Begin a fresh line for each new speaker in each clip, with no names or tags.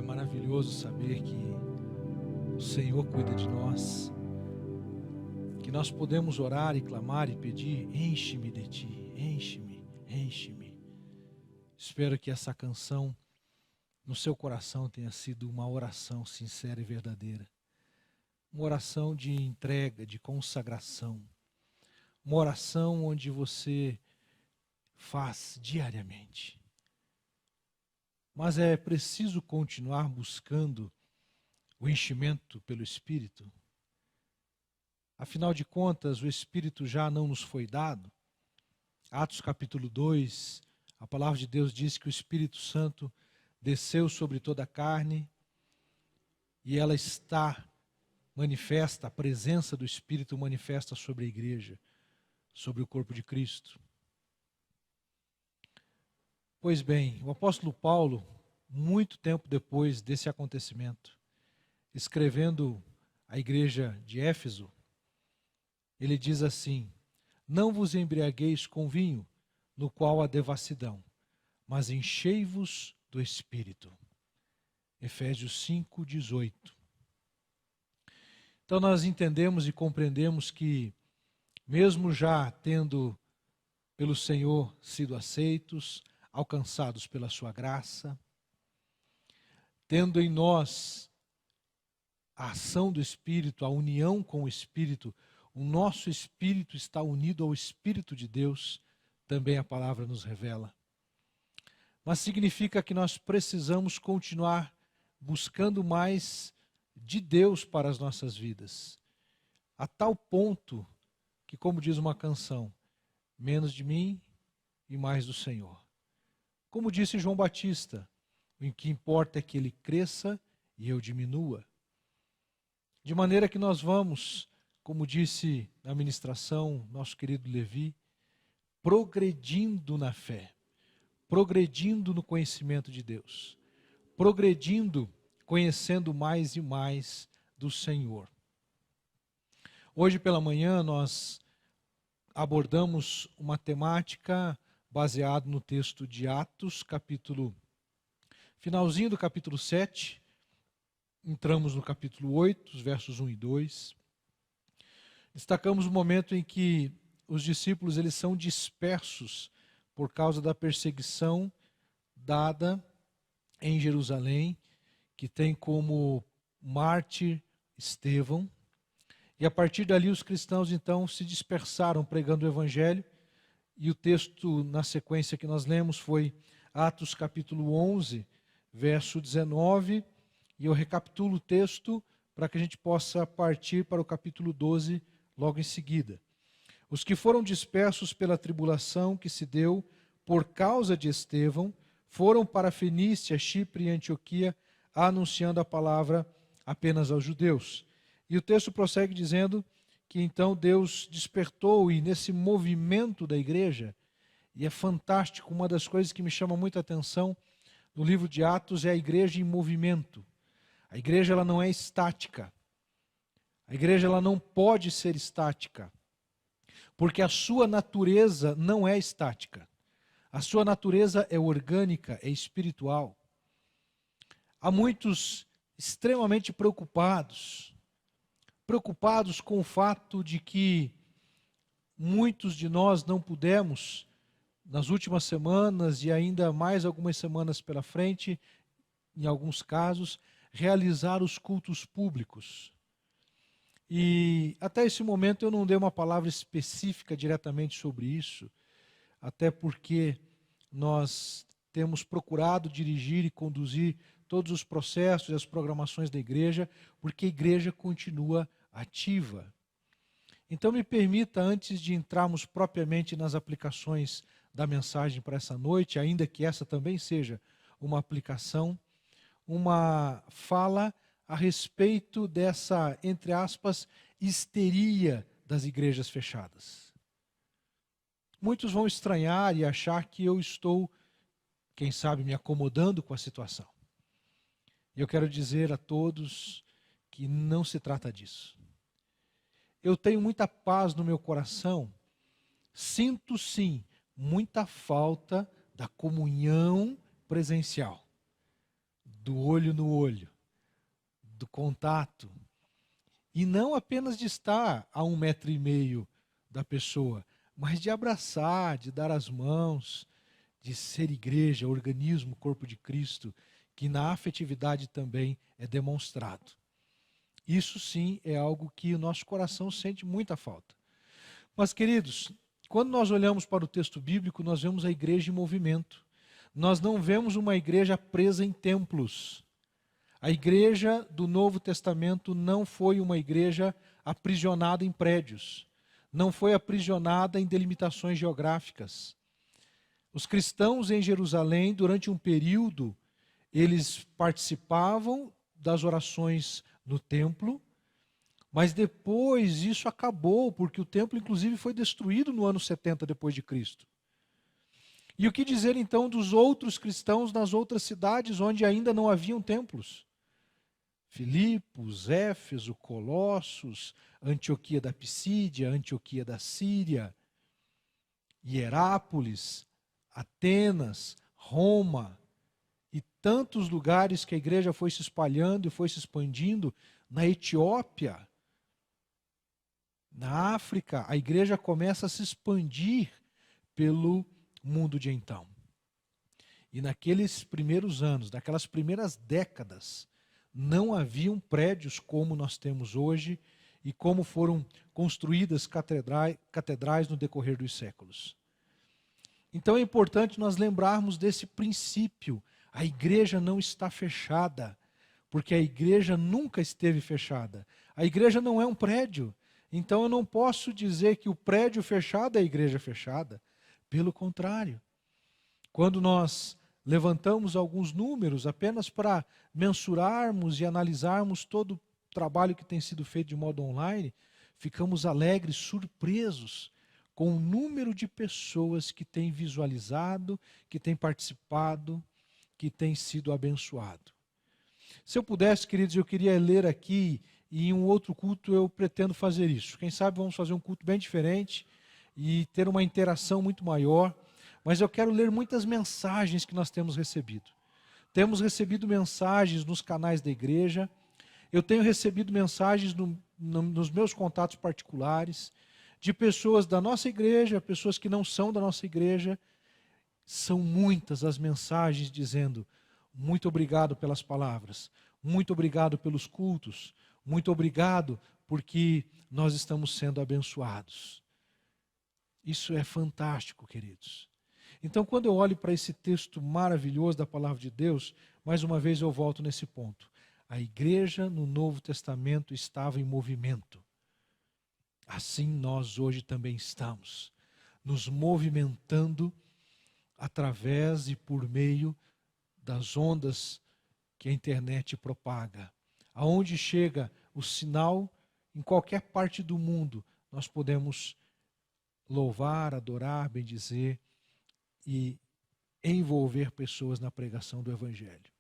maravilhoso saber que o Senhor cuida de nós, que nós podemos orar e clamar e pedir: enche-me de ti, enche-me, enche-me. Espero que essa canção no seu coração tenha sido uma oração sincera e verdadeira, uma oração de entrega, de consagração, uma oração onde você faz diariamente. Mas é preciso continuar buscando o enchimento pelo Espírito. Afinal de contas, o Espírito já não nos foi dado. Atos capítulo 2, a palavra de Deus diz que o Espírito Santo desceu sobre toda a carne e ela está manifesta, a presença do Espírito manifesta sobre a igreja, sobre o corpo de Cristo. Pois bem, o apóstolo Paulo, muito tempo depois desse acontecimento, escrevendo à igreja de Éfeso, ele diz assim: não vos embriagueis com vinho, no qual há devassidão, mas enchei-vos do Espírito. Efésios 5:18. Então nós entendemos e compreendemos que, mesmo já tendo pelo Senhor sido aceitos, alcançados pela sua graça, tendo em nós a ação do Espírito, a união com o Espírito, o nosso espírito está unido ao Espírito de Deus, também a palavra nos revela. Mas significa que nós precisamos continuar buscando mais de Deus para as nossas vidas, a tal ponto que, como diz uma canção, menos de mim e mais do Senhor. Como disse João Batista, o que importa é que ele cresça e eu diminua. De maneira que nós vamos, como disse na ministração nosso querido Levi, progredindo na fé, progredindo no conhecimento de Deus, progredindo, conhecendo mais e mais do Senhor. Hoje pela manhã nós abordamos uma temática baseada no texto de Atos, finalzinho do capítulo 7, entramos no capítulo 8, os versos 1 e 2. Destacamos o momento em que os discípulos eles são dispersos por causa da perseguição dada em Jerusalém, que tem como mártir Estevão. E a partir dali os cristãos então se dispersaram pregando o Evangelho. E o texto na sequência que nós lemos foi Atos capítulo 11, verso 19. E eu recapitulo o texto para que a gente possa partir para o capítulo 12 logo em seguida. Os que foram dispersos pela tribulação que se deu por causa de Estevão foram para Fenícia, Chipre e Antioquia, anunciando a palavra apenas aos judeus. E o texto prossegue dizendo que então Deus despertou, e nesse movimento da igreja, e é fantástico, uma das coisas que me chama muita atenção no livro de Atos é a igreja em movimento. A igreja ela não é estática. A igreja ela não pode ser estática, porque a sua natureza não é estática. A sua natureza é orgânica, é espiritual. Há muitos extremamente preocupados com o fato de que muitos de nós não pudemos, nas últimas semanas e ainda mais algumas semanas pela frente, em alguns casos, realizar os cultos públicos. E até esse momento eu não dei uma palavra específica diretamente sobre isso, até porque nós temos procurado dirigir e conduzir todos os processos e as programações da igreja, porque a igreja continua ativa. Então me permita, antes de entrarmos propriamente nas aplicações da mensagem para essa noite, ainda que essa também seja uma aplicação, uma fala a respeito dessa, entre aspas, histeria das igrejas fechadas. Muitos vão estranhar e achar que eu estou, quem sabe, me acomodando com a situação. E eu quero dizer a todos que não se trata disso. Eu tenho muita paz no meu coração, sinto sim muita falta da comunhão presencial, do olho no olho, do contato. E não apenas de estar a 1,5 metros da pessoa, mas de abraçar, de dar as mãos, de ser igreja, organismo, corpo de Cristo, que na afetividade também é demonstrado. Isso sim é algo que o nosso coração sente muita falta. Mas, queridos, quando nós olhamos para o texto bíblico, nós vemos a igreja em movimento. Nós não vemos uma igreja presa em templos. A igreja do Novo Testamento não foi uma igreja aprisionada em prédios. Não foi aprisionada em delimitações geográficas. Os cristãos em Jerusalém, durante um período, eles participavam das orações no templo, mas depois isso acabou, porque o templo inclusive foi destruído no ano 70 depois de Cristo. E o que dizer então dos outros cristãos nas outras cidades onde ainda não haviam templos? Filipos, Éfeso, Colossos, Antioquia da Pisídia, Antioquia da Síria, Hierápolis, Atenas, Roma e tantos lugares que a igreja foi se espalhando e foi se expandindo. Na Etiópia, na África, a igreja começa a se expandir pelo mundo de então. E naqueles primeiros anos, naquelas primeiras décadas, não haviam prédios como nós temos hoje e como foram construídas catedrais no decorrer dos séculos. Então é importante nós lembrarmos desse princípio. A igreja não está fechada, porque a igreja nunca esteve fechada. A igreja não é um prédio. Então eu não posso dizer que o prédio fechado é a igreja fechada. Pelo contrário. Quando nós levantamos alguns números apenas para mensurarmos e analisarmos todo o trabalho que tem sido feito de modo online, ficamos alegres, surpresos com o número de pessoas que têm visualizado, que têm participado, que têm sido abençoado. Se eu pudesse, queridos, eu queria ler aqui, e em um outro culto eu pretendo fazer isso. Quem sabe vamos fazer um culto bem diferente e ter uma interação muito maior, mas eu quero ler muitas mensagens que nós temos recebido. Temos recebido mensagens nos canais da igreja, eu tenho recebido mensagens nos meus contatos particulares, de pessoas da nossa igreja, pessoas que não são da nossa igreja. São muitas as mensagens dizendo: muito obrigado pelas palavras, muito obrigado pelos cultos, muito obrigado porque nós estamos sendo abençoados. Isso é fantástico, queridos. Então, quando eu olho para esse texto maravilhoso da palavra de Deus, mais uma vez eu volto nesse ponto. A igreja no Novo Testamento estava em movimento. Assim nós hoje também estamos, nos movimentando através e por meio das ondas que a internet propaga. Aonde chega o sinal, em qualquer parte do mundo, nós podemos louvar, adorar, bendizer e envolver pessoas na pregação do Evangelho.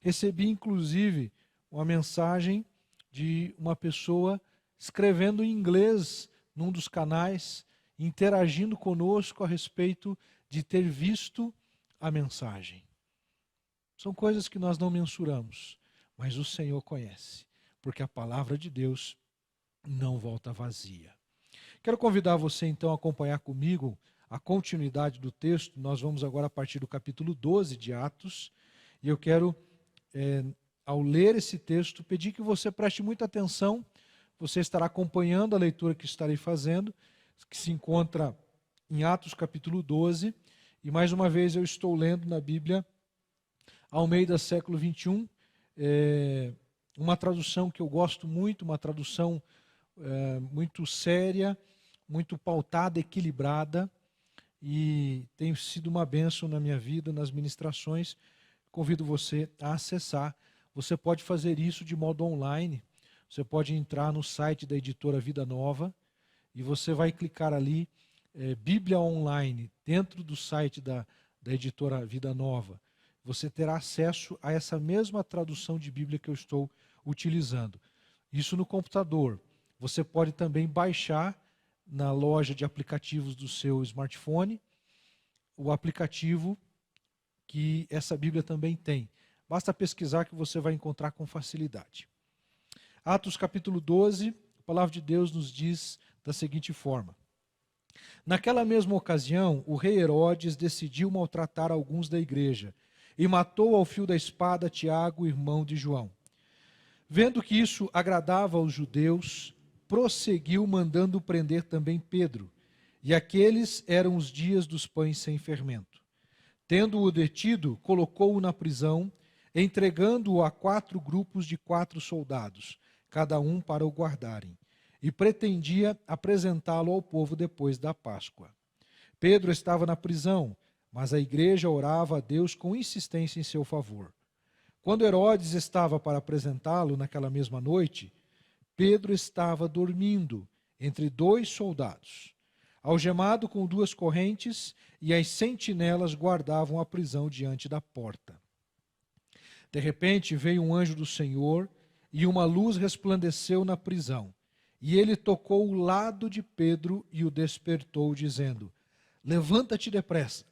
Recebi, inclusive, uma mensagem de uma pessoa escrevendo em inglês num dos canais, interagindo conosco a respeito de ter visto a mensagem. São coisas que nós não mensuramos, mas o Senhor conhece, porque a palavra de Deus não volta vazia. Quero convidar você então a acompanhar comigo a continuidade do texto. Nós vamos agora a partir do capítulo 12 de Atos, e eu quero, ao ler esse texto, pedir que você preste muita atenção. Você estará acompanhando a leitura que estarei fazendo, que se encontra em Atos capítulo 12, e mais uma vez eu estou lendo na Bíblia Almeida século 21, uma tradução que eu gosto muito, uma tradução muito séria, muito pautada, equilibrada, e tem sido uma bênção na minha vida, nas ministrações. Convido você a acessar. Você pode fazer isso de modo online. Você pode entrar no site da editora Vida Nova e você vai clicar ali, Bíblia Online, dentro do site da editora Vida Nova. Você terá acesso a essa mesma tradução de Bíblia que eu estou utilizando. Isso no computador. Você pode também baixar na loja de aplicativos do seu smartphone o aplicativo que essa Bíblia também tem. Basta pesquisar que você vai encontrar com facilidade. Atos capítulo 12, a palavra de Deus nos diz da seguinte forma: naquela mesma ocasião, o rei Herodes decidiu maltratar alguns da igreja e matou ao fio da espada Tiago, irmão de João. Vendo que isso agradava aos judeus, prosseguiu mandando prender também Pedro, e aqueles eram os dias dos pães sem fermento. Tendo-o detido, colocou-o na prisão, entregando-o a 4 grupos de 4 soldados, cada um para o guardarem, e pretendia apresentá-lo ao povo depois da Páscoa. Pedro estava na prisão, mas a igreja orava a Deus com insistência em seu favor. Quando Herodes estava para apresentá-lo naquela mesma noite, Pedro estava dormindo entre 2 soldados, algemado com 2 correntes, e as sentinelas guardavam a prisão diante da porta. De repente veio um anjo do Senhor, e uma luz resplandeceu na prisão. E ele tocou o lado de Pedro e o despertou, dizendo: levanta-te depressa.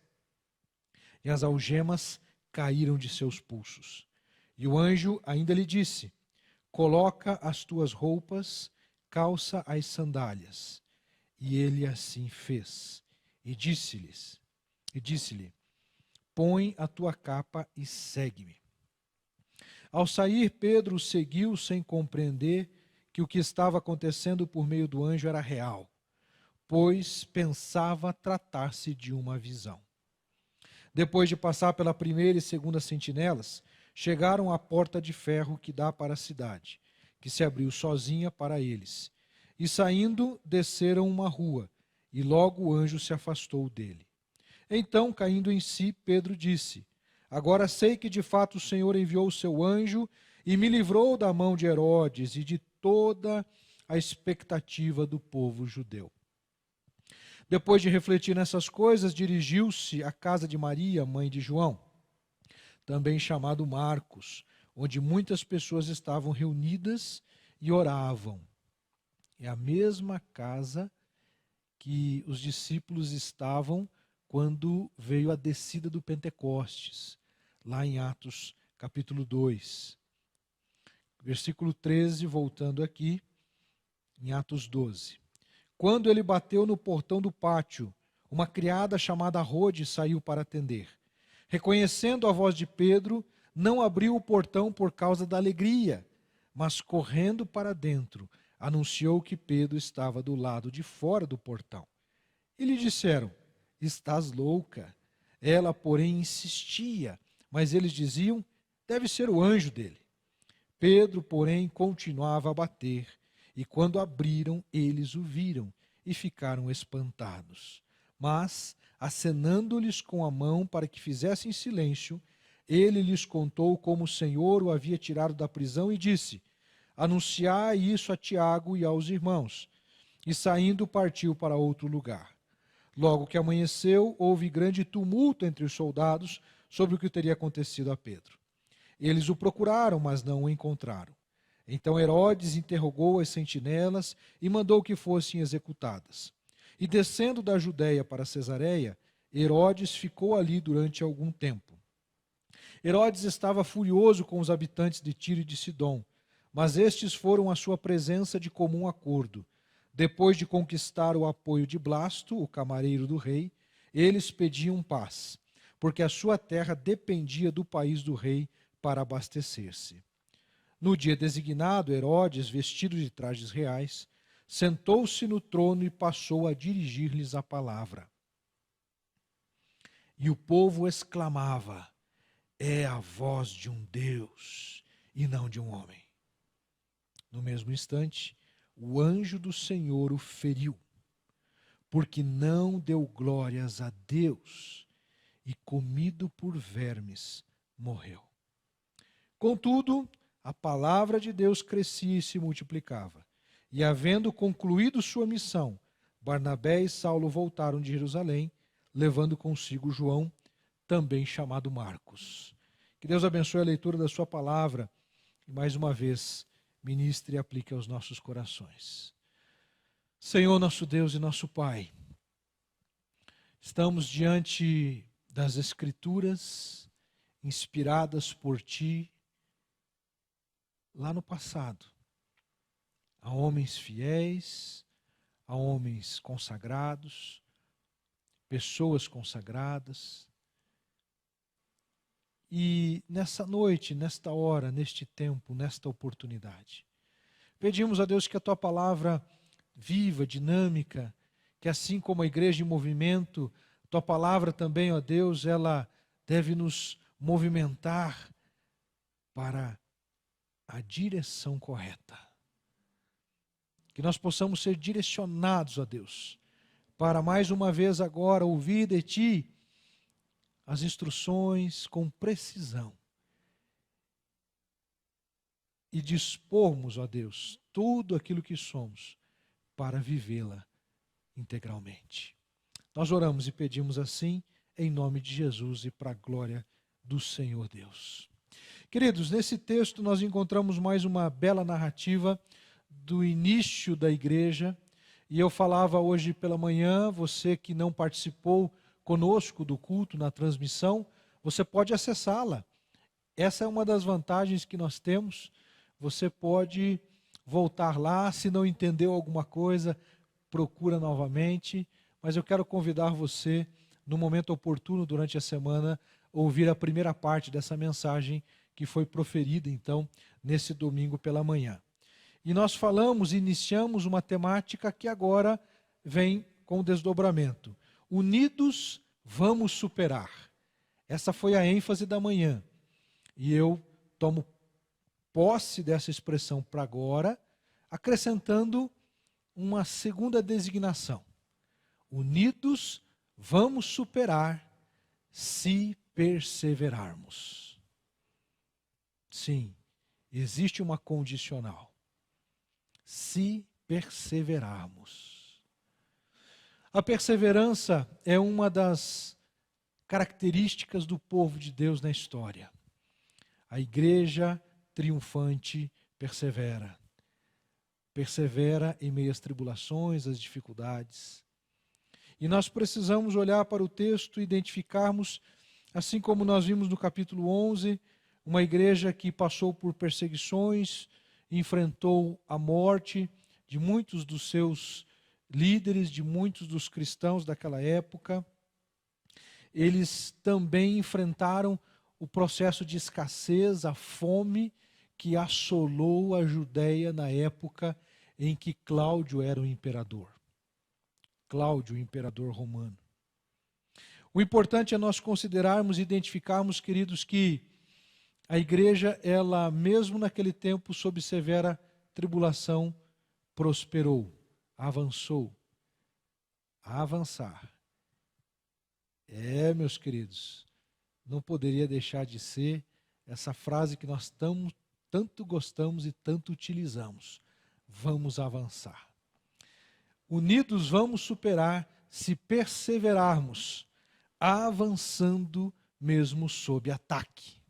E as algemas caíram de seus pulsos. E o anjo ainda lhe disse: coloca as tuas roupas, calça as sandálias. E ele assim fez. E disse-lhe: põe a tua capa e segue-me. Ao sair, Pedro o seguiu sem compreender que o que estava acontecendo por meio do anjo era real, pois pensava tratar-se de uma visão. Depois de passar pela primeira e segunda sentinelas, chegaram à porta de ferro que dá para a cidade, que se abriu sozinha para eles. E saindo, desceram uma rua, e logo o anjo se afastou dele. Então, caindo em si, Pedro disse: agora sei que de fato o Senhor enviou o seu anjo e me livrou da mão de Herodes e de toda a expectativa do povo judeu. Depois de refletir nessas coisas, dirigiu-se à casa de Maria, mãe de João, também chamado Marcos, onde muitas pessoas estavam reunidas e oravam. É a mesma casa que os discípulos estavam quando veio a descida do Pentecostes, lá em Atos capítulo 2. Versículo 13, voltando aqui, em Atos 12. Quando ele bateu no portão do pátio, uma criada chamada Rode saiu para atender. Reconhecendo a voz de Pedro, não abriu o portão por causa da alegria, mas correndo para dentro, anunciou que Pedro estava do lado de fora do portão. E lhe disseram: estás louca. Ela, porém, insistia, mas eles diziam: deve ser o anjo dele. Pedro, porém, continuava a bater, e quando abriram, eles o viram e ficaram espantados. Mas, acenando-lhes com a mão para que fizessem silêncio, ele lhes contou como o Senhor o havia tirado da prisão e disse: anunciai isso a Tiago e aos irmãos. E saindo, partiu para outro lugar. Logo que amanheceu, houve grande tumulto entre os soldados sobre o que teria acontecido a Pedro. Eles o procuraram, mas não o encontraram. Então Herodes interrogou as sentinelas e mandou que fossem executadas. E descendo da Judéia para Cesareia, Herodes ficou ali durante algum tempo. Herodes estava furioso com os habitantes de Tiro e de Sidom, mas estes foram à sua presença de comum acordo. Depois de conquistar o apoio de Blasto, o camareiro do rei, eles pediam paz, porque a sua terra dependia do país do rei para abastecer-se. No dia designado, Herodes, vestido de trajes reais, sentou-se no trono e passou a dirigir-lhes a palavra. E o povo exclamava: é a voz de um Deus e não de um homem. No mesmo instante, o anjo do Senhor o feriu, porque não deu glórias a Deus, e comido por vermes, morreu. Contudo, a palavra de Deus crescia e se multiplicava. E havendo concluído sua missão, Barnabé e Saulo voltaram de Jerusalém, levando consigo João, também chamado Marcos. Que Deus abençoe a leitura da sua palavra e, mais uma vez, ministre e aplique aos nossos corações. Senhor, nosso Deus e nosso Pai, estamos diante das Escrituras inspiradas por ti lá no passado. A homens fiéis, a homens consagrados, pessoas consagradas. E nessa noite, nesta hora, neste tempo, nesta oportunidade, pedimos a Deus que a Tua palavra viva, dinâmica, que assim como a igreja em movimento, a Tua palavra também, ó Deus, ela deve nos movimentar para a direção correta. Que nós possamos ser direcionados, ó Deus, para mais uma vez agora ouvir de Ti as instruções com precisão e dispormos, ó Deus, tudo aquilo que somos para vivê-la integralmente. Nós oramos e pedimos assim, em nome de Jesus e para a glória do Senhor Deus. Queridos, nesse texto nós encontramos mais uma bela narrativa do início da igreja, e eu falava hoje pela manhã, você que não participou conosco do culto na transmissão, você pode acessá-la. Essa é uma das vantagens que nós temos. Você pode voltar lá, se não entendeu alguma coisa, procura novamente, mas eu quero convidar você, no momento oportuno durante a semana, ouvir a primeira parte dessa mensagem que foi proferida, então, nesse domingo pela manhã. E nós iniciamos uma temática que agora vem com desdobramento. Unidos, vamos superar. Essa foi a ênfase da manhã. E eu tomo posse dessa expressão para agora, acrescentando uma segunda designação. Unidos, vamos superar se perseverarmos. Sim, existe uma condicional. Se perseverarmos. A perseverança é uma das características do povo de Deus na história. A igreja triunfante persevera. Persevera em meio às tribulações, às dificuldades. E nós precisamos olhar para o texto e identificarmos, assim como nós vimos no capítulo 11, uma igreja que passou por perseguições, enfrentou a morte de muitos dos seus líderes, de muitos dos cristãos daquela época. Eles também enfrentaram o processo de escassez, a fome que assolou a Judéia na época em que Cláudio era o imperador. Cláudio, o imperador romano. O importante é nós considerarmos e identificarmos, queridos, que a igreja, ela mesmo naquele tempo, sob severa tribulação, prosperou, avançou, a avançar. Meus queridos, não poderia deixar de ser essa frase que nós tanto gostamos e tanto utilizamos. Vamos avançar. Unidos vamos superar se perseverarmos, avançando mesmo sob ataque.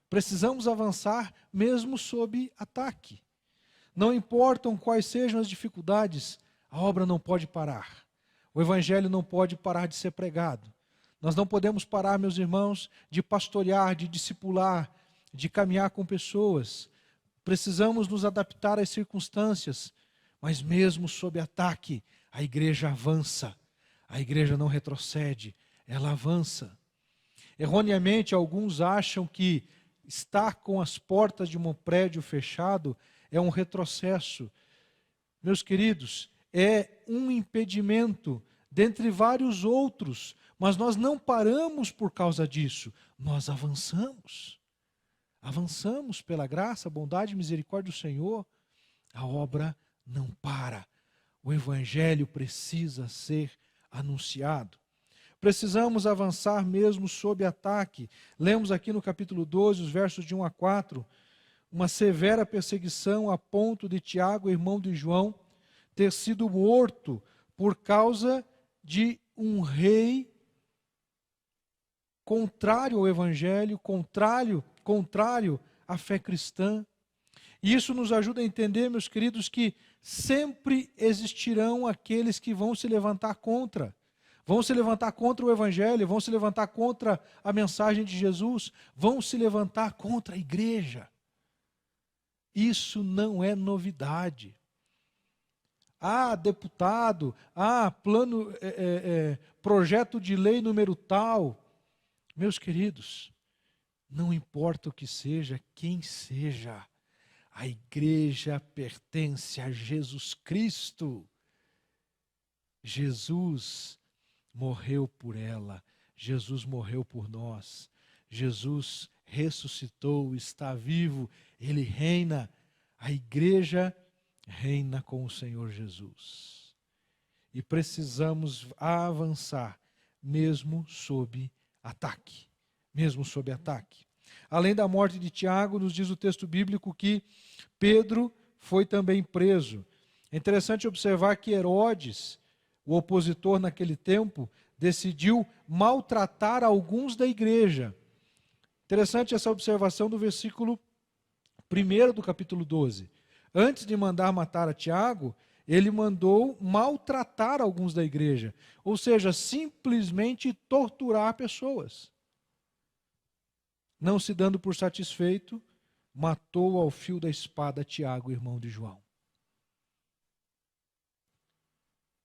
Precisamos avançar mesmo sob ataque. Não importam quais sejam as dificuldades, a obra não pode parar. O evangelho não pode parar de ser pregado. Nós não podemos parar, meus irmãos, de pastorear, de discipular, de caminhar com pessoas. Precisamos nos adaptar às circunstâncias, mas mesmo sob ataque, a igreja avança. A igreja não retrocede, ela avança. Erroneamente, alguns acham que estar com as portas de um prédio fechado é um retrocesso. Meus queridos, é um impedimento dentre vários outros, mas nós não paramos por causa disso, nós avançamos. Avançamos pela graça, bondade e misericórdia do Senhor. A obra não para. O evangelho precisa ser anunciado. Precisamos avançar mesmo sob ataque. Lemos aqui no capítulo 12, os versos de 1 a 4, uma severa perseguição a ponto de Tiago, irmão de João, ter sido morto por causa de um rei contrário ao evangelho, contrário à fé cristã. E isso nos ajuda a entender, meus queridos, que sempre existirão aqueles que vão se levantar contra. vão se levantar contra o Evangelho, vão se levantar contra a mensagem de Jesus, vão se levantar contra a igreja. Isso não é novidade. Deputado, plano, projeto de lei número tal. Meus queridos, não importa o que seja, quem seja, a igreja pertence a Jesus Cristo. Jesus morreu por ela, Jesus morreu por nós, Jesus ressuscitou, está vivo, Ele reina, a igreja reina com o Senhor Jesus. E precisamos avançar, mesmo sob ataque. Mesmo sob ataque. Além da morte de Tiago, nos diz o texto bíblico que Pedro foi também preso. É interessante observar que Herodes, o opositor naquele tempo, decidiu maltratar alguns da igreja. Interessante essa observação do versículo 1 do capítulo 12. Antes de mandar matar a Tiago, ele mandou maltratar alguns da igreja, ou seja, simplesmente torturar pessoas. Não se dando por satisfeito, matou ao fio da espada Tiago, irmão de João.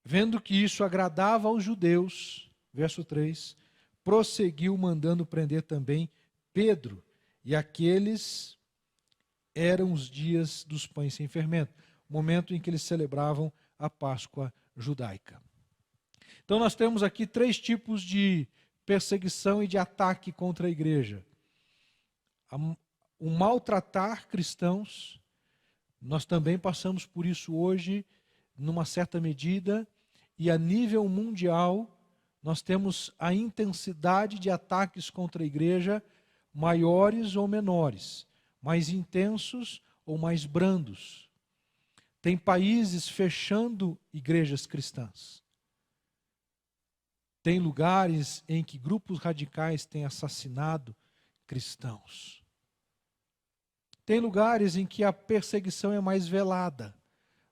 Vendo que isso agradava aos judeus, verso 3, prosseguiu mandando prender também Pedro, e aqueles eram os dias dos pães sem fermento, momento em que eles celebravam a Páscoa judaica. Então nós temos aqui 3 tipos de perseguição e de ataque contra a igreja. O maltratar cristãos, nós também passamos por isso hoje, numa certa medida, e a nível mundial, nós temos a intensidade de ataques contra a igreja, maiores ou menores, mais intensos ou mais brandos. Tem países fechando igrejas cristãs. Tem lugares em que grupos radicais têm assassinado cristãos. Tem lugares em que a perseguição é mais velada,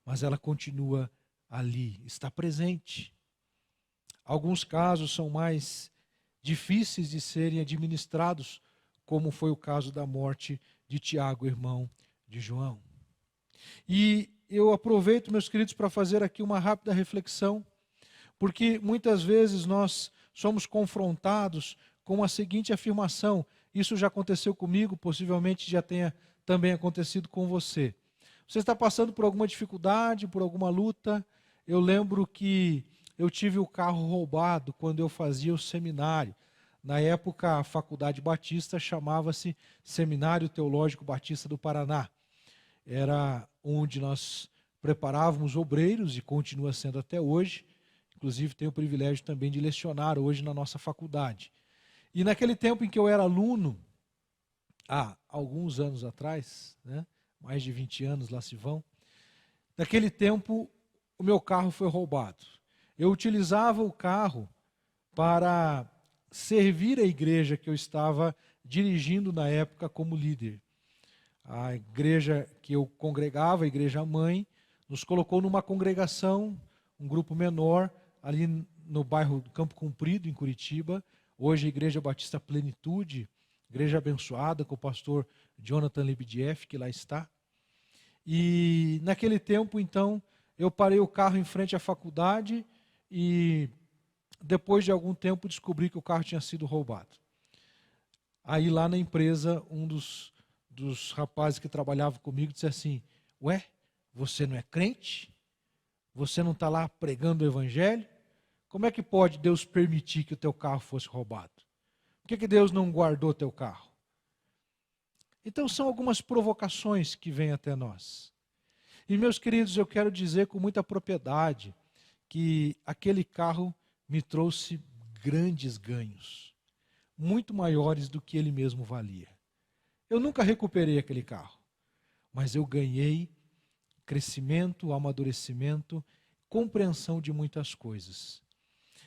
mas ela continua ali, está presente. Alguns casos são mais difíceis de serem administrados, como foi o caso da morte de Tiago, irmão de João. E eu aproveito, meus queridos, para fazer aqui uma rápida reflexão, porque muitas vezes nós somos confrontados com a seguinte afirmação: isso já aconteceu comigo, possivelmente já tenha também acontecido com você. Você está passando por alguma dificuldade, por alguma luta? Eu lembro que eu tive o carro roubado quando eu fazia o seminário. Na época, a Faculdade Batista chamava-se Seminário Teológico Batista do Paraná. Era onde nós preparávamos obreiros e continua sendo até hoje. Inclusive, tenho o privilégio também de lecionar hoje na nossa faculdade. E naquele tempo em que eu era aluno, há alguns anos atrás, né, mais de 20 anos lá se vão, naquele tempo o meu carro foi roubado. Eu utilizava o carro para servir a igreja que eu estava dirigindo na época como líder. A igreja que eu congregava, a igreja mãe, nos colocou numa congregação, um grupo menor, ali no bairro do Campo Comprido, em Curitiba. Hoje a Igreja Batista Plenitude, igreja abençoada com o pastor Jonathan Lebedieff, que lá está. E naquele tempo, então, eu parei o carro em frente à faculdade e depois de algum tempo descobri que o carro tinha sido roubado. Aí lá na empresa, um dos rapazes que trabalhava comigo disse assim: ué, você não é crente? Você não está lá pregando o evangelho? Como é que pode Deus permitir que o teu carro fosse roubado? Por que Deus não guardou teu carro? Então são algumas provocações que vêm até nós. E meus queridos, eu quero dizer com muita propriedade que aquele carro me trouxe grandes ganhos, muito maiores do que ele mesmo valia. Eu nunca recuperei aquele carro, mas eu ganhei crescimento, amadurecimento, compreensão de muitas coisas.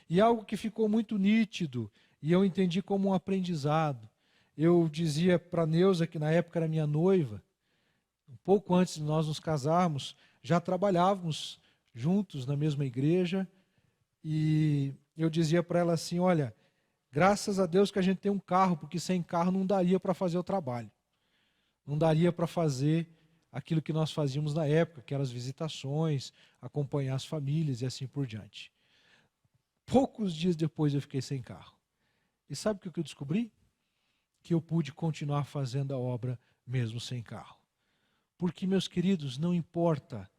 E algo que ficou muito nítido, e eu entendi como um aprendizado. Eu dizia para Neuza, que na época era minha noiva, um pouco antes de nós nos casarmos, já trabalhávamos juntos na mesma igreja, e eu dizia para ela assim, olha, graças a Deus que a gente tem um carro, porque sem carro não daria para fazer o trabalho. Não daria para fazer aquilo que nós fazíamos na época, que eram as visitações, acompanhar as famílias e assim por diante. Poucos dias depois eu fiquei sem carro. E sabe o que eu descobri? Que eu pude continuar fazendo a obra mesmo sem carro. Porque, meus queridos, não importa.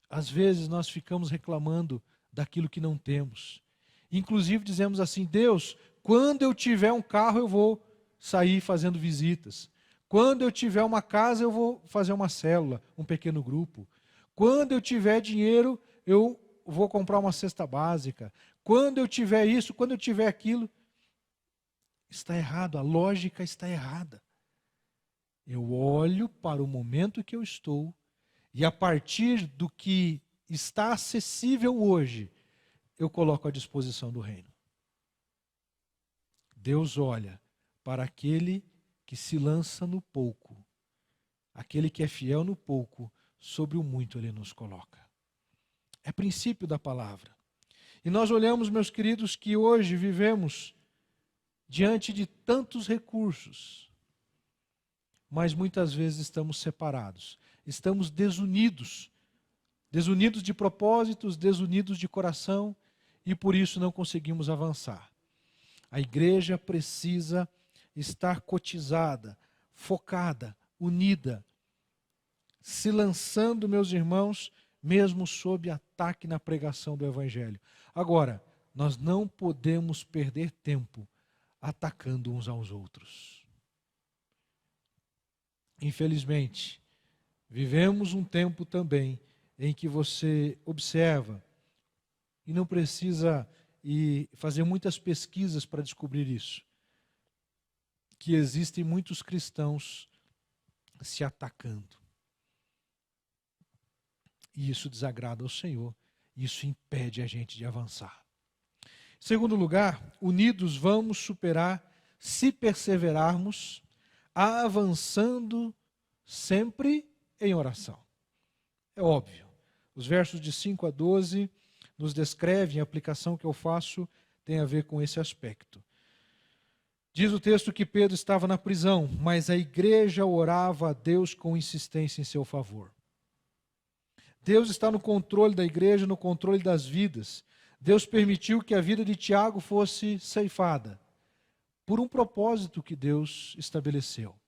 Às vezes nós ficamos reclamando daquilo que não temos. Inclusive dizemos assim, Deus, quando eu tiver um carro eu vou sair fazendo visitas. Quando eu tiver uma casa eu vou fazer uma célula, um pequeno grupo. Quando eu tiver dinheiro eu vou comprar uma cesta básica. Quando eu tiver isso, quando eu tiver aquilo. Está errado, a lógica está errada. Eu olho para o momento que eu estou e a partir do que está acessível hoje, eu coloco à disposição do reino. Deus olha para aquele que se lança no pouco, aquele que é fiel no pouco, sobre o muito ele nos coloca. É princípio da palavra. E nós olhamos, meus queridos, que hoje vivemos diante de tantos recursos, mas muitas vezes estamos separados, estamos desunidos, desunidos de propósitos, desunidos de coração, e por isso não conseguimos avançar. A igreja precisa estar cotizada, focada, unida, se lançando, meus irmãos, mesmo sob ataque na pregação do Evangelho. Agora, nós não podemos perder tempo atacando uns aos outros. Infelizmente, vivemos um tempo também em que você observa, e não precisa fazer muitas pesquisas para descobrir isso, que existem muitos cristãos se atacando. E isso desagrada ao Senhor, isso impede a gente de avançar. Em segundo lugar, unidos vamos superar se perseverarmos, avançando sempre em oração. É óbvio. Os versos de 5 a 12 nos descrevem, a aplicação que eu faço tem a ver com esse aspecto. Diz o texto que Pedro estava na prisão, mas a igreja orava a Deus com insistência em seu favor. Deus está no controle da igreja, no controle das vidas. Deus permitiu que a vida de Tiago fosse ceifada por um propósito que Deus estabeleceu.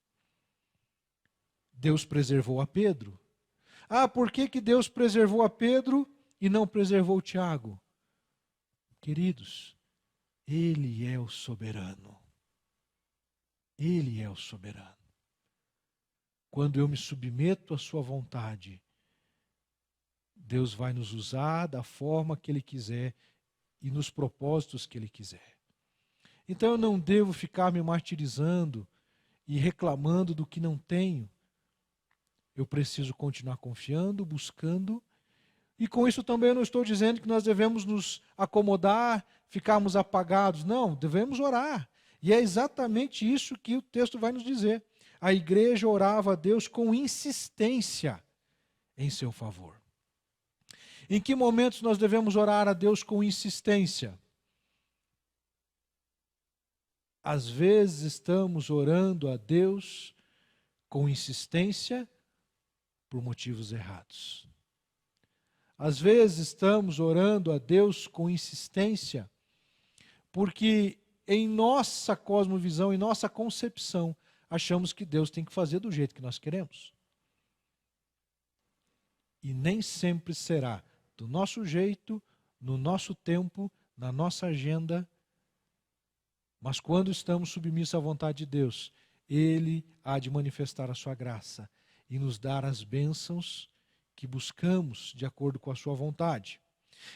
Deus preservou a Pedro. Por que Deus preservou a Pedro e não preservou Tiago? Queridos, Ele é o soberano. Ele é o soberano. Quando eu me submeto à sua vontade, Deus vai nos usar da forma que Ele quiser e nos propósitos que Ele quiser. Então eu não devo ficar me martirizando e reclamando do que não tenho. Eu preciso continuar confiando, buscando. E com isso também eu não estou dizendo que nós devemos nos acomodar, ficarmos apagados. Não, devemos orar. E é exatamente isso que o texto vai nos dizer. A igreja orava a Deus com insistência em seu favor. Em que momentos nós devemos orar a Deus com insistência? Às vezes estamos orando a Deus com insistência por motivos errados. Às vezes estamos orando a Deus com insistência porque em nossa cosmovisão, em nossa concepção, achamos que Deus tem que fazer do jeito que nós queremos. E nem sempre será do nosso jeito, no nosso tempo, na nossa agenda. Mas quando estamos submissos à vontade de Deus, Ele há de manifestar a sua graça e nos dar as bênçãos que buscamos de acordo com a sua vontade.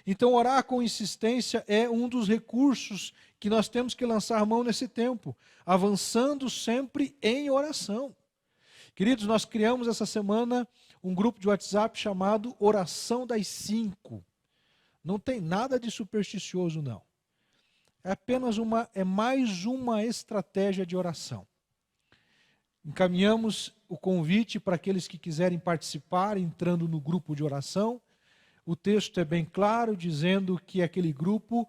Então, orar com insistência é um dos recursos que nós temos que lançar mão nesse tempo, avançando sempre em oração. Queridos, nós criamos essa semana um grupo de WhatsApp chamado Oração das 5. Não tem nada de supersticioso, não. É mais uma estratégia de oração. Encaminhamos o convite para aqueles que quiserem participar, entrando no grupo de oração. O texto é bem claro, dizendo que aquele grupo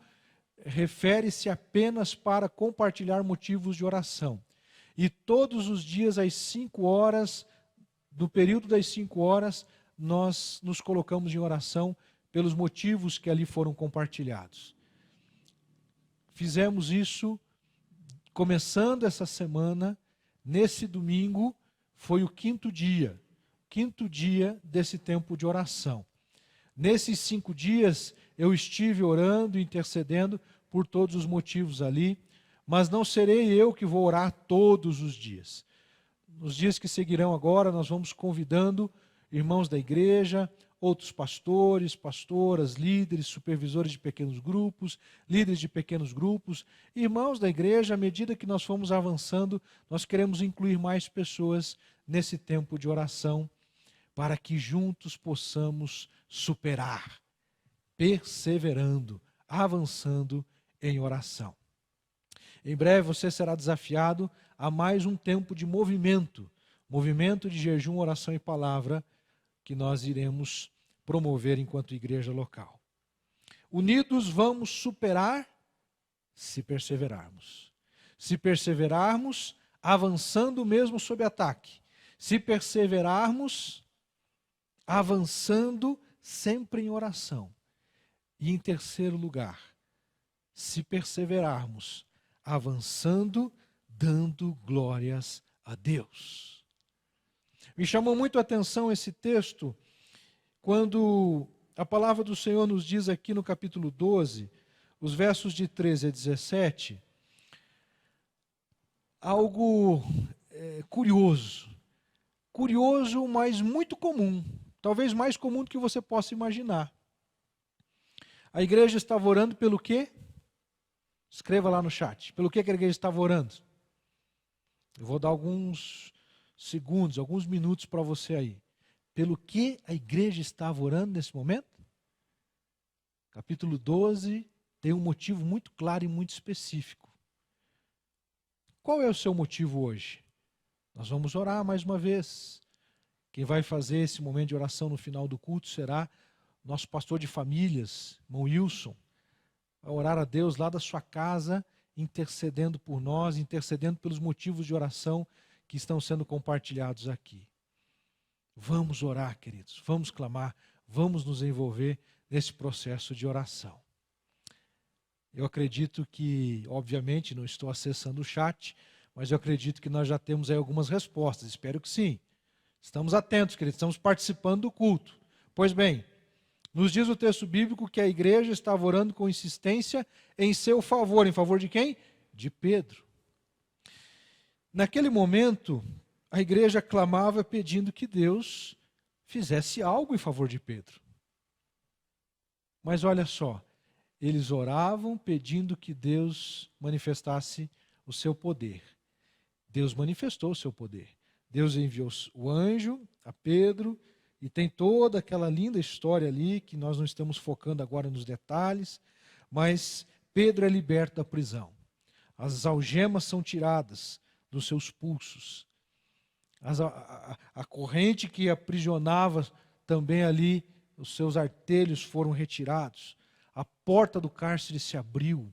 refere-se apenas para compartilhar motivos de oração. E todos os dias, às 5 horas, no período das 5 horas, nós nos colocamos em oração pelos motivos que ali foram compartilhados. Fizemos isso começando essa semana. Nesse domingo foi o quinto dia desse tempo de oração. Nesses 5 dias eu estive orando, intercedendo por todos os motivos ali, mas não serei eu que vou orar todos os dias. Nos dias que seguirão agora, nós vamos convidando irmãos da igreja, outros pastores, pastoras, líderes, supervisores de pequenos grupos, líderes de pequenos grupos, irmãos da igreja. À medida que nós formos avançando, nós queremos incluir mais pessoas nesse tempo de oração, para que juntos possamos superar, perseverando, avançando em oração. Em breve você será desafiado a mais um tempo de movimento de jejum, oração e palavra, que nós iremos promover enquanto igreja local. Unidos vamos superar se perseverarmos. Se perseverarmos, avançando mesmo sob ataque. Se perseverarmos, avançando sempre em oração. E em terceiro lugar, se perseverarmos, avançando, dando glórias a Deus. Me chamou muito a atenção esse texto, quando a palavra do Senhor nos diz aqui no capítulo 12, os versos de 13 a 17, algo curioso, mas muito comum, talvez mais comum do que você possa imaginar. A igreja estava orando pelo quê? Escreva lá no chat. Pelo que a igreja estava orando? Eu vou dar alguns segundos, alguns minutos para você aí. Pelo que a igreja estava orando nesse momento? Capítulo 12 tem um motivo muito claro e muito específico. Qual é o seu motivo hoje? Nós vamos orar mais uma vez. Quem vai fazer esse momento de oração no final do culto será nosso pastor de famílias, irmão Wilson. Vai orar a Deus lá da sua casa, intercedendo por nós, intercedendo pelos motivos de oração que estão sendo compartilhados aqui. Vamos orar, queridos, vamos clamar, vamos nos envolver nesse processo de oração. Eu acredito que, obviamente, não estou acessando o chat, mas eu acredito que nós já temos aí algumas respostas, espero que sim. Estamos atentos, queridos, estamos participando do culto. Pois bem, nos diz o texto bíblico que a igreja estava orando com insistência em seu favor. Em favor de quem? De Pedro. Naquele momento, a igreja clamava pedindo que Deus fizesse algo em favor de Pedro. Mas olha só, eles oravam pedindo que Deus manifestasse o seu poder. Deus manifestou o seu poder. Deus enviou o anjo a Pedro, e tem toda aquela linda história ali, que nós não estamos focando agora nos detalhes, mas Pedro é liberto da prisão. As algemas são tiradas dos seus pulsos. A corrente que aprisionava também ali, os seus artelhos foram retirados. A porta do cárcere se abriu.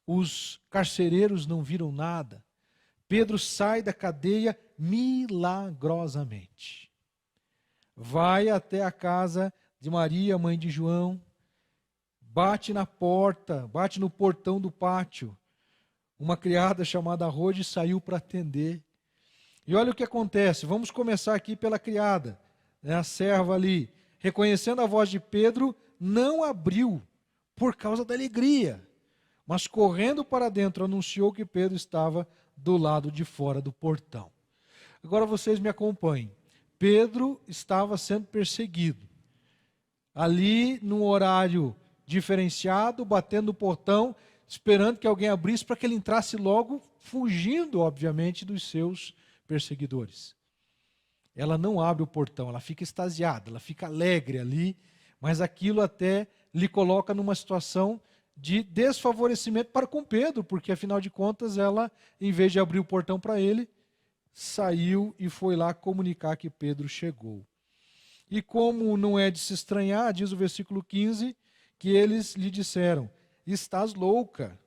Os carcereiros não viram nada. Pedro sai da cadeia milagrosamente. Vai até a casa de Maria, mãe de João, bate na porta, bate no portão do pátio. Uma criada chamada Rode saiu para atender. E olha o que acontece, vamos começar aqui pela criada, né, a serva ali, reconhecendo a voz de Pedro, não abriu por causa da alegria, mas correndo para dentro anunciou que Pedro estava do lado de fora do portão. Agora vocês me acompanhem. Pedro estava sendo perseguido. Ali, num horário diferenciado, batendo no portão, esperando que alguém abrisse para que ele entrasse logo, fugindo, obviamente, dos seus perseguidores. Ela não abre o portão, ela fica extasiada, ela fica alegre ali, mas aquilo até lhe coloca numa situação de desfavorecimento para com Pedro, porque afinal de contas ela, em vez de abrir o portão para ele, saiu e foi lá comunicar que Pedro chegou. E como não é de se estranhar, diz o versículo 15, que eles lhe disseram: estás louca.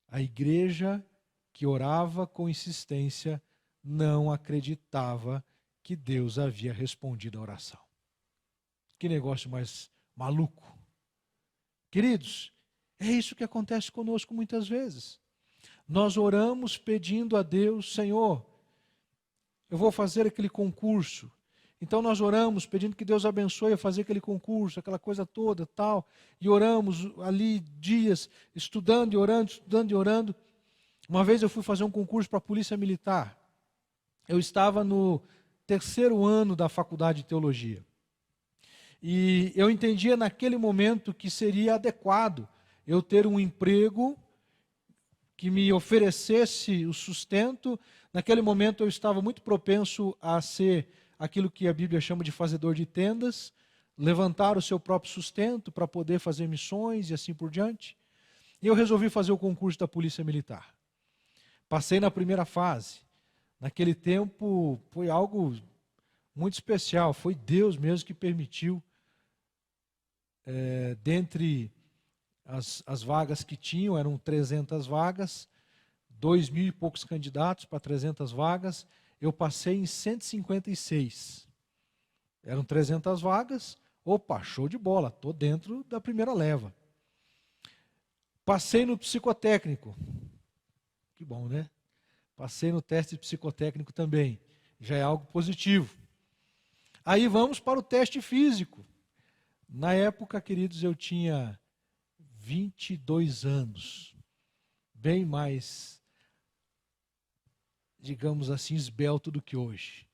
A igreja que orava com insistência não acreditava que Deus havia respondido à oração. Que negócio mais maluco. Queridos, é isso que acontece conosco muitas vezes. Nós oramos pedindo a Deus, Senhor, eu vou fazer aquele concurso. Então nós oramos pedindo que Deus abençoe a fazer aquele concurso, aquela coisa toda, tal. E oramos ali dias, estudando e orando, estudando e orando. Uma vez eu fui fazer um concurso para a Polícia Militar. Eu estava no 3º ano da faculdade de teologia. E eu entendia naquele momento que seria adequado eu ter um emprego que me oferecesse o sustento. Naquele momento eu estava muito propenso a ser aquilo que a Bíblia chama de fazedor de tendas, levantar o seu próprio sustento para poder fazer missões e assim por diante. E eu resolvi fazer o concurso da Polícia Militar. Passei na primeira fase. Naquele tempo foi algo muito especial, foi Deus mesmo que permitiu, dentre as vagas que tinham, eram 300 vagas, 2.000 e poucos candidatos para 300 vagas, eu passei em 156. Eram 300 vagas, opa, show de bola, estou dentro da primeira leva. Passei no psicotécnico, que bom, né? Passei no teste psicotécnico também, já é algo positivo. Aí vamos para o teste físico. Na época, queridos, eu tinha 22 anos, bem mais, digamos assim, esbelto do que hoje,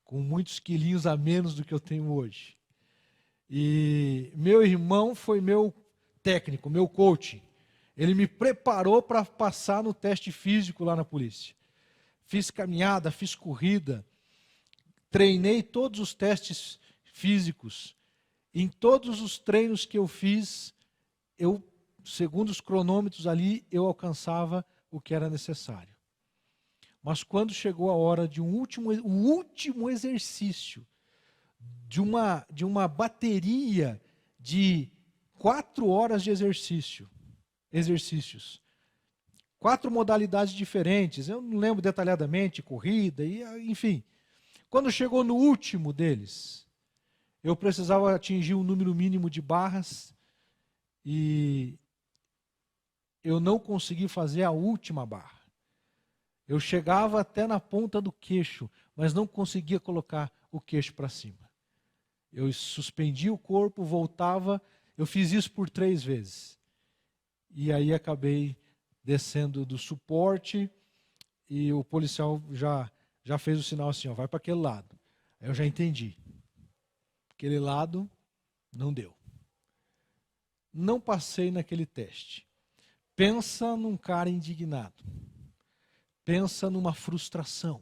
com muitos quilinhos a menos do que eu tenho hoje. E meu irmão foi meu técnico, meu coach. Ele me preparou para passar no teste físico lá na polícia. Fiz caminhada, fiz corrida, treinei todos os testes físicos. Em todos os treinos que eu fiz, segundo os cronômetros ali, eu alcançava o que era necessário. Mas quando chegou a hora de um último exercício, de uma bateria de 4 horas de exercícios, 4 modalidades diferentes, eu não lembro detalhadamente, corrida, enfim. Quando chegou no último deles, eu precisava atingir um número mínimo de barras e eu não consegui fazer a última barra. Eu chegava até na ponta do queixo, mas não conseguia colocar o queixo para cima. Eu suspendia o corpo, voltava, eu fiz isso por 3 vezes. E aí acabei descendo do suporte e o policial já fez o sinal assim, ó, vai para aquele lado. Aí eu já entendi. Aquele lado não deu. Não passei naquele teste. Pensa num cara indignado. Pensa numa frustração.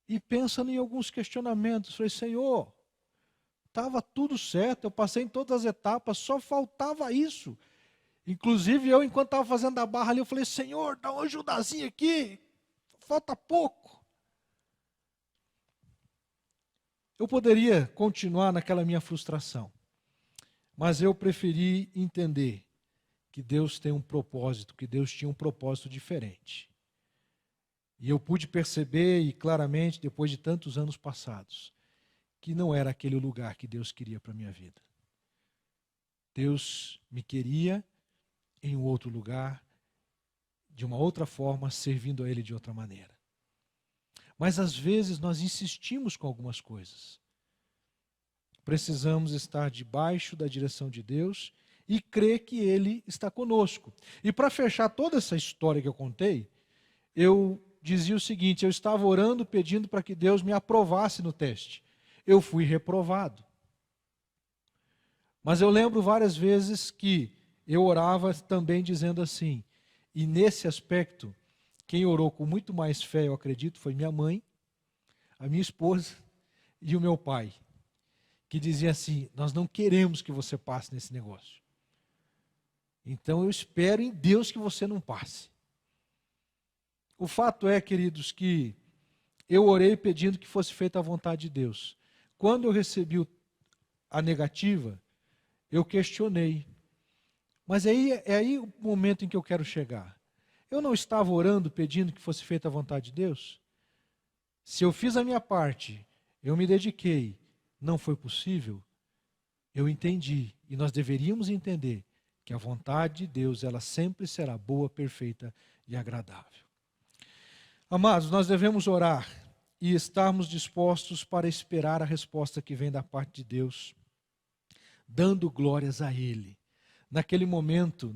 E pensa em alguns questionamentos. Falei, Senhor, estava tudo certo, eu passei em todas as etapas, só faltava isso. Inclusive eu, enquanto estava fazendo a barra ali, eu falei, Senhor, dá uma ajudazinha aqui, falta pouco. Eu poderia continuar naquela minha frustração, mas eu preferi entender que Deus tem um propósito, que Deus tinha um propósito diferente. E eu pude perceber, e claramente, depois de tantos anos passados, que não era aquele o lugar que Deus queria para a minha vida. Deus me queria em um outro lugar, de uma outra forma, servindo a Ele de outra maneira. Mas às vezes nós insistimos com algumas coisas. Precisamos estar debaixo da direção de Deus e crer que Ele está conosco. E para fechar toda essa história que eu contei, eu dizia o seguinte, eu estava orando pedindo para que Deus me aprovasse no teste. Eu fui reprovado. Mas eu lembro várias vezes que eu orava também dizendo assim, e nesse aspecto, quem orou com muito mais fé, eu acredito, foi minha mãe, a minha esposa e o meu pai, que dizia assim, nós não queremos que você passe nesse negócio. Então eu espero em Deus que você não passe. O fato é, queridos, que eu orei pedindo que fosse feita a vontade de Deus. Quando eu recebi a negativa, eu questionei. Mas é aí o momento em que eu quero chegar. Eu não estava orando pedindo que fosse feita a vontade de Deus? Se eu fiz a minha parte, eu me dediquei, não foi possível, eu entendi, e nós deveríamos entender, que a vontade de Deus, ela sempre será boa, perfeita e agradável. Amados, nós devemos orar e estarmos dispostos para esperar a resposta que vem da parte de Deus, dando glórias a Ele. Naquele momento,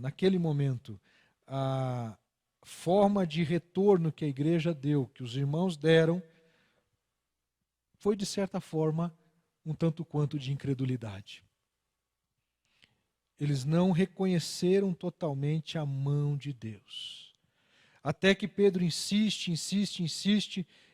a forma de retorno que a igreja deu, que os irmãos deram, foi de certa forma um tanto quanto de incredulidade. Eles não reconheceram totalmente a mão de Deus. Até que Pedro insiste,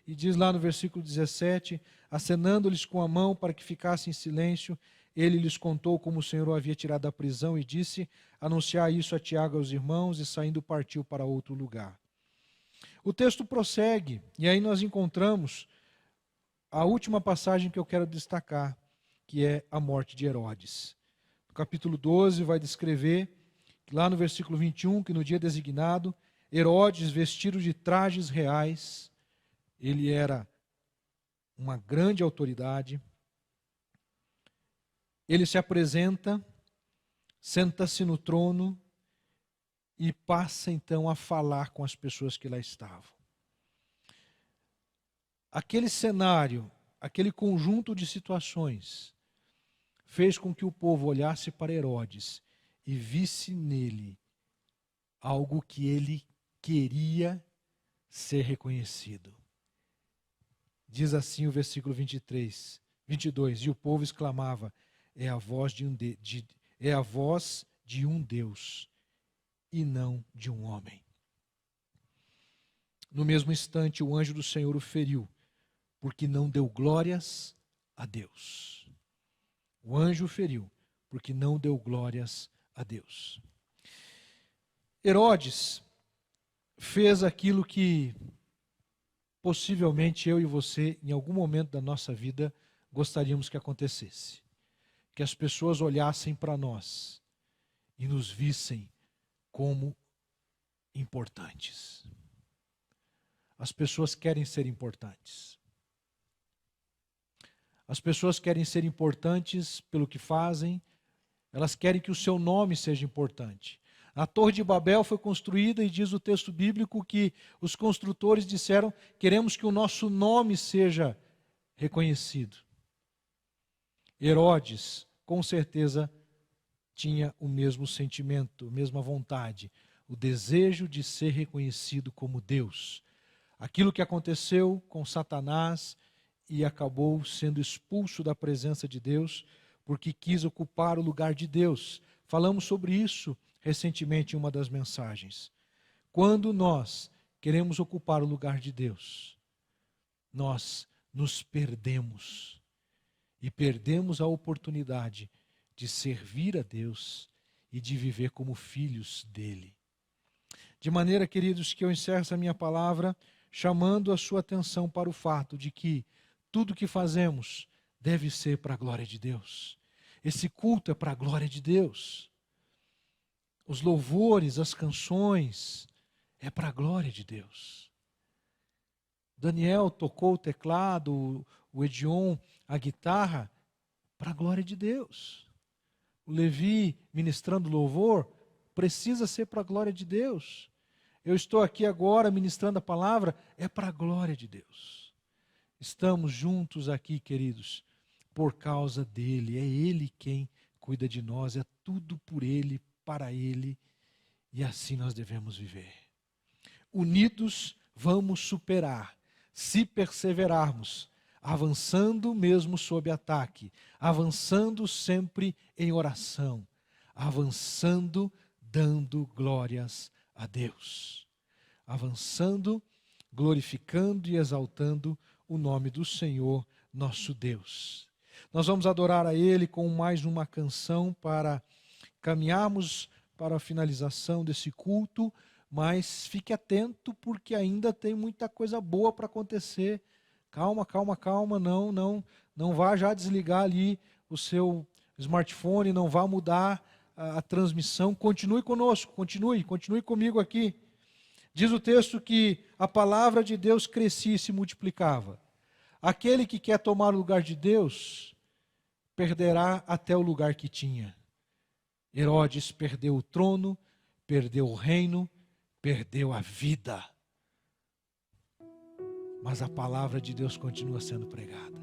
e diz lá no versículo 17, acenando-lhes com a mão para que ficassem em silêncio, ele lhes contou como o Senhor o havia tirado da prisão e disse, anunciar isso a Tiago e aos irmãos, e saindo partiu para outro lugar. O texto prossegue, e aí nós encontramos a última passagem que eu quero destacar, que é a morte de Herodes. No capítulo 12 vai descrever, lá no versículo 21, que no dia designado, Herodes, vestido de trajes reais, ele era uma grande autoridade, ele se apresenta, senta-se no trono e passa então a falar com as pessoas que lá estavam. Aquele cenário, aquele conjunto de situações, fez com que o povo olhasse para Herodes e visse nele algo que ele queria ser reconhecido. Diz assim o versículo 22, e o povo exclamava, é a voz de um Deus e não de um homem. No mesmo instante, o anjo do Senhor o feriu, porque não deu glórias a Deus. O anjo o feriu, porque não deu glórias a Deus. Herodes fez aquilo que possivelmente eu e você, em algum momento da nossa vida, gostaríamos que acontecesse. Que as pessoas olhassem para nós e nos vissem como importantes. As pessoas querem ser importantes. As pessoas querem ser importantes pelo que fazem, elas querem que o seu nome seja importante. A Torre de Babel foi construída e diz o texto bíblico que os construtores disseram, queremos que o nosso nome seja reconhecido. Herodes, com certeza, tinha o mesmo sentimento, a mesma vontade, o desejo de ser reconhecido como Deus. Aquilo que aconteceu com Satanás e acabou sendo expulso da presença de Deus, porque quis ocupar o lugar de Deus. Falamos sobre isso recentemente em uma das mensagens. Quando nós queremos ocupar o lugar de Deus, nós nos perdemos. E perdemos a oportunidade de servir a Deus e de viver como filhos dele. De maneira, queridos, que eu encerro essa minha palavra chamando a sua atenção para o fato de que tudo que fazemos deve ser para a glória de Deus. Esse culto é para a glória de Deus. Os louvores, as canções, é para a glória de Deus. Daniel tocou o teclado, o Edion, a guitarra, para a glória de Deus. O Levi ministrando louvor, precisa ser para a glória de Deus. Eu estou aqui agora ministrando a palavra, é para a glória de Deus. Estamos juntos aqui, queridos, por causa dele. É ele quem cuida de nós, é tudo por ele, para ele, e assim nós devemos viver. Unidos vamos superar, se perseverarmos, avançando mesmo sob ataque, avançando sempre em oração, avançando dando glórias a Deus, avançando, glorificando e exaltando o nome do Senhor nosso Deus. Nós vamos adorar a Ele com mais uma canção para caminharmos para a finalização desse culto, mas fique atento porque ainda tem muita coisa boa para acontecer. Calma, não vá já desligar ali o seu smartphone, não vá mudar a transmissão, continue conosco, continue comigo aqui. Diz o texto que a palavra de Deus crescia e se multiplicava. Aquele que quer tomar o lugar de Deus, perderá até o lugar que tinha. Herodes perdeu o trono, perdeu o reino, perdeu a vida. Mas a palavra de Deus continua sendo pregada.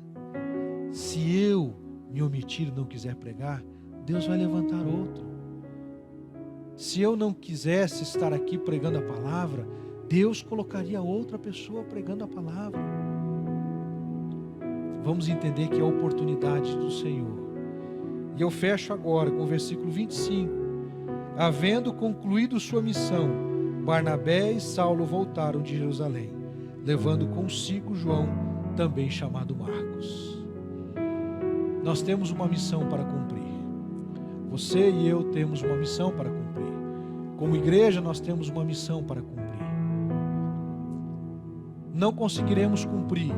Se eu me omitir e não quiser pregar, Deus vai levantar outro. Se eu não quisesse estar aqui pregando a palavra, Deus colocaria outra pessoa pregando a palavra. Vamos entender que é a oportunidade do Senhor. E eu fecho agora com o versículo 25. Havendo concluído sua missão, Barnabé e Saulo voltaram de Jerusalém, levando consigo João, também chamado Marcos. Nós temos uma missão para cumprir. Você e eu temos uma missão para cumprir. Como igreja, nós temos uma missão para cumprir. Não conseguiremos cumprir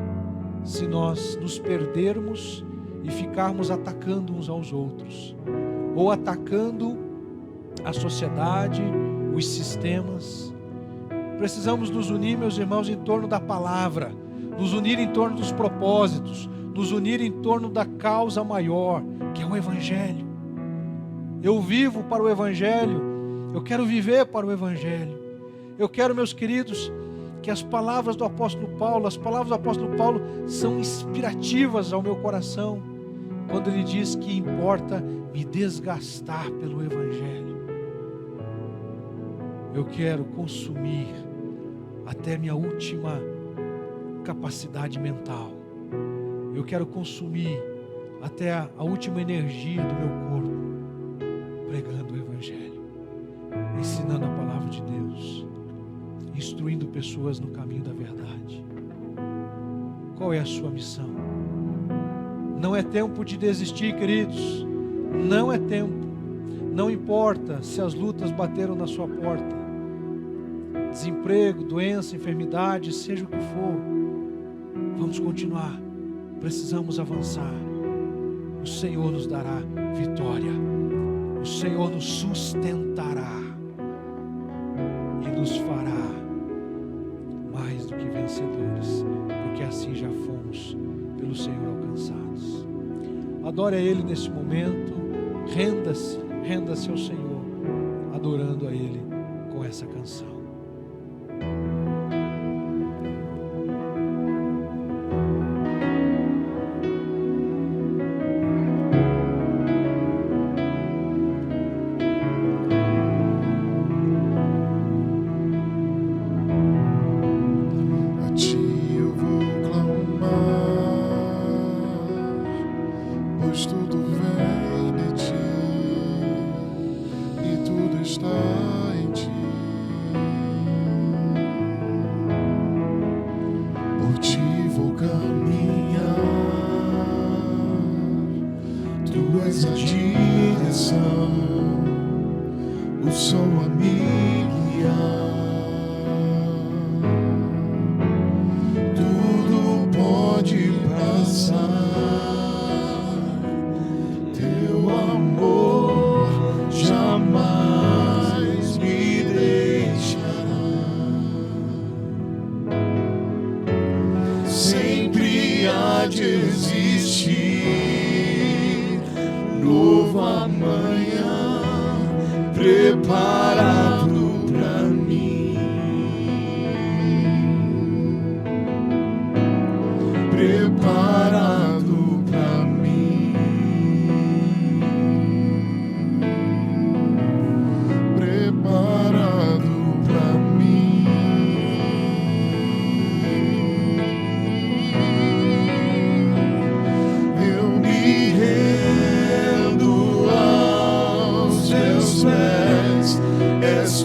se nós nos perdermos e ficarmos atacando uns aos outros, ou atacando a sociedade, os sistemas. Precisamos nos unir, meus irmãos, em torno da palavra, nos unir em torno dos propósitos, nos unir em torno da causa maior, que é o Evangelho. Eu vivo para o Evangelho, eu quero viver para o Evangelho. Eu quero, meus queridos, que as palavras do apóstolo Paulo, são inspirativas ao meu coração, quando ele diz que importa me desgastar pelo Evangelho. Eu quero consumir até minha última capacidade mental. Eu quero consumir até a última energia do meu corpo, pregando o Evangelho, ensinando a palavra de Deus, instruindo pessoas no caminho da verdade. Qual é a sua missão? Não é tempo de desistir, queridos. Não é tempo. Não importa se as lutas bateram na sua porta. Desemprego, doença, enfermidade, seja o que for. Vamos continuar. Precisamos avançar. O Senhor nos dará vitória. O Senhor nos sustentará e nos fará mais do que vencedores, porque assim já fomos pelo Senhor alcançados. Adore a Ele nesse momento. Renda-se ao Senhor, adorando a Ele com essa canção.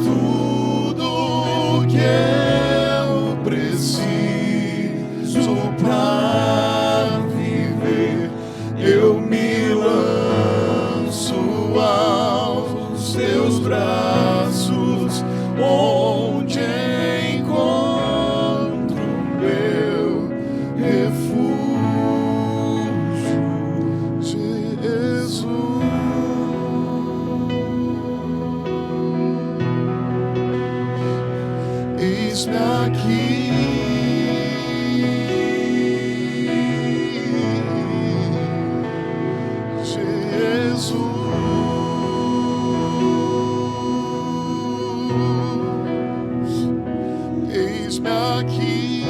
Tudo que eu preciso pra aqui.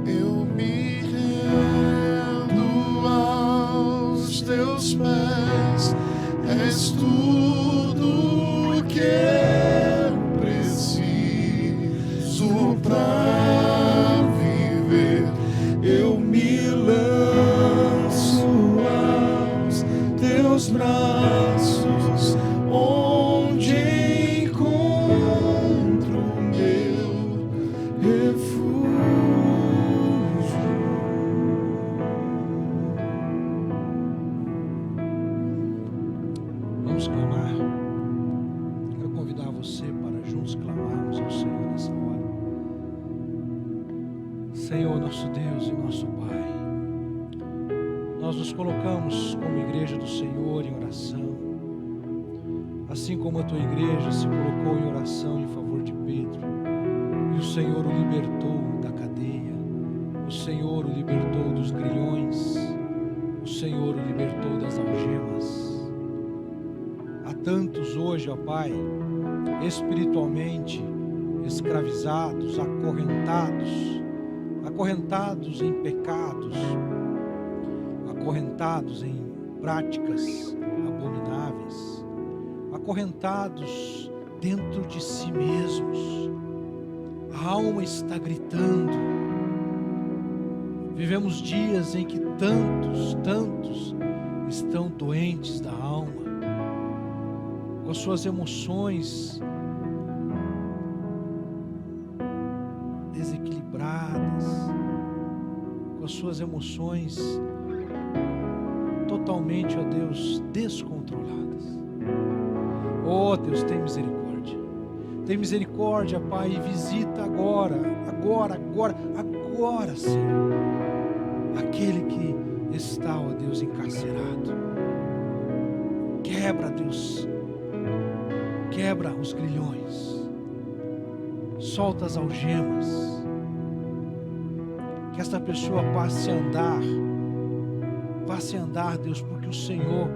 Eu me rendo aos teus pés, és tudo que eu preciso pra viver. Eu me lanço aos teus braços, onde encontro meu refúgio.
Vamos clamar. Quero convidar você para juntos clamarmos ao Senhor nessa hora. Senhor, nosso Deus e nosso Pai, nós nos colocamos como igreja do Senhor em oração, assim como a tua igreja se colocou em oração em favor de Pedro, e o Senhor o libertou da cadeia, o Senhor o libertou dos grilhões, o Senhor o libertou das algemas. Há tantos hoje, ó Pai, espiritualmente escravizados, acorrentados em pecados, acorrentados em práticas abomináveis, acorrentados dentro de si mesmos. A alma está gritando. Vivemos dias em que tantos estão doentes da alma, com as suas emoções desequilibradas, com as suas emoções totalmente, ó Deus, descontroladas. Ó Deus, tem misericórdia. Tem misericórdia, Pai, e visita agora, Senhor, aquele que está, ó Deus, encarcerado. Quebra, Deus, quebra os grilhões, solta as algemas, que esta pessoa passe a andar, Deus, porque o Senhor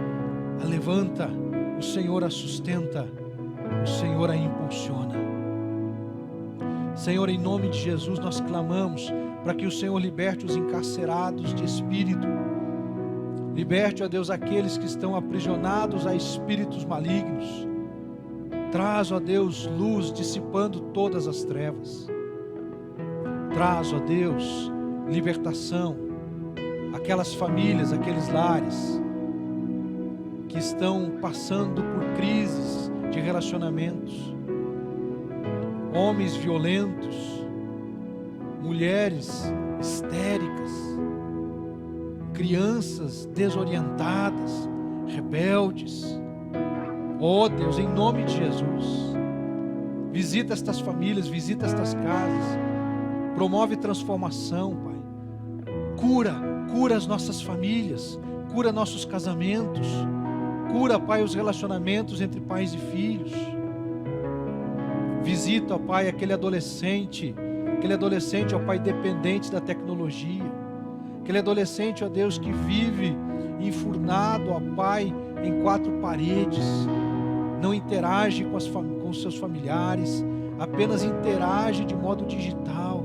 a levanta, o Senhor a sustenta, o Senhor a impulsiona. Senhor, em nome de Jesus, nós clamamos para que o Senhor liberte os encarcerados de espírito. Liberte, ó Deus, aqueles que estão aprisionados a espíritos malignos. Traz, ó Deus, luz dissipando todas as trevas. Traz, ó Deus, libertação. Aquelas famílias, aqueles lares que estão passando por crises de relacionamentos. Homens violentos, mulheres histéricas, crianças desorientadas, rebeldes. Oh Deus, em nome de Jesus, visita estas famílias, visita estas casas, promove transformação, Pai. Cura as nossas famílias, cura nossos casamentos, cura, Pai, os relacionamentos entre pais e filhos. Visita, ó Pai, aquele adolescente, ó Pai, dependente da tecnologia, aquele adolescente, ó Deus, que vive enfurnado, ó Pai, em quatro paredes, não interage com os seus familiares, apenas interage de modo digital.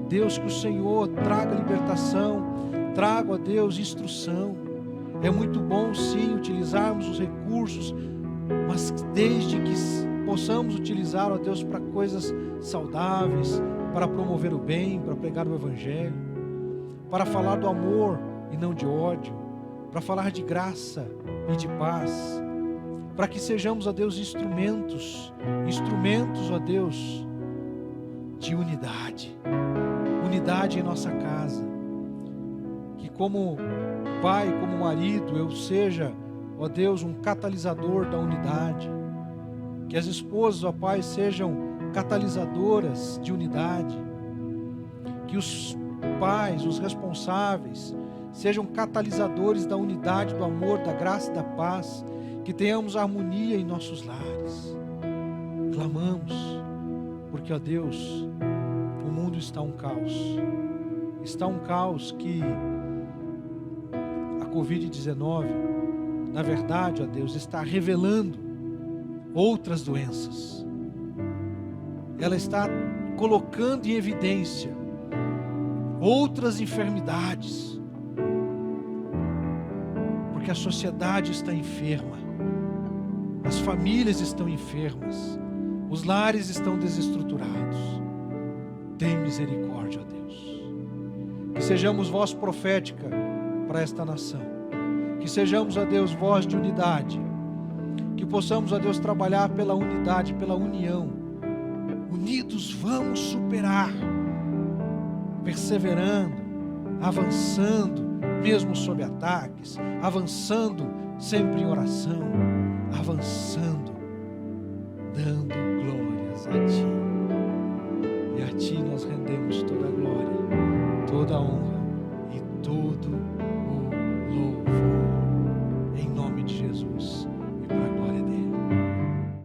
Deus, que o Senhor traga libertação, traga, ó Deus, instrução. É muito bom, sim, utilizarmos os recursos, mas desde que possamos utilizar, ó Deus, para coisas saudáveis, para promover o bem, para pregar o Evangelho, para falar do amor e não de ódio, para falar de graça e de paz, para que sejamos, ó Deus, instrumentos, ó Deus, de unidade em nossa casa. Que como pai, como marido, eu seja, ó Deus, um catalisador da unidade. Que as esposas, ó Pai, sejam catalisadoras de unidade. Que os pais, os responsáveis, sejam catalisadores da unidade, do amor, da graça e da paz. Que tenhamos harmonia em nossos lares. Clamamos, porque, ó Deus, o mundo está um caos. Está um caos que a Covid-19, na verdade, ó Deus, está revelando outras doenças. Ela está colocando em evidência outras enfermidades, porque a sociedade está enferma, as famílias estão enfermas, os lares estão desestruturados. Tem misericórdia, ó Deus. Que sejamos voz profética para esta nação, que sejamos, ó Deus, voz de unidade, que possamos, ó Deus, trabalhar pela unidade, pela união. Unidos vamos superar, perseverando, avançando, mesmo sob ataques, avançando sempre em oração, avançando, dando glórias a Ti. E a Ti nós rendemos toda a glória, toda a honra e todo o louvor.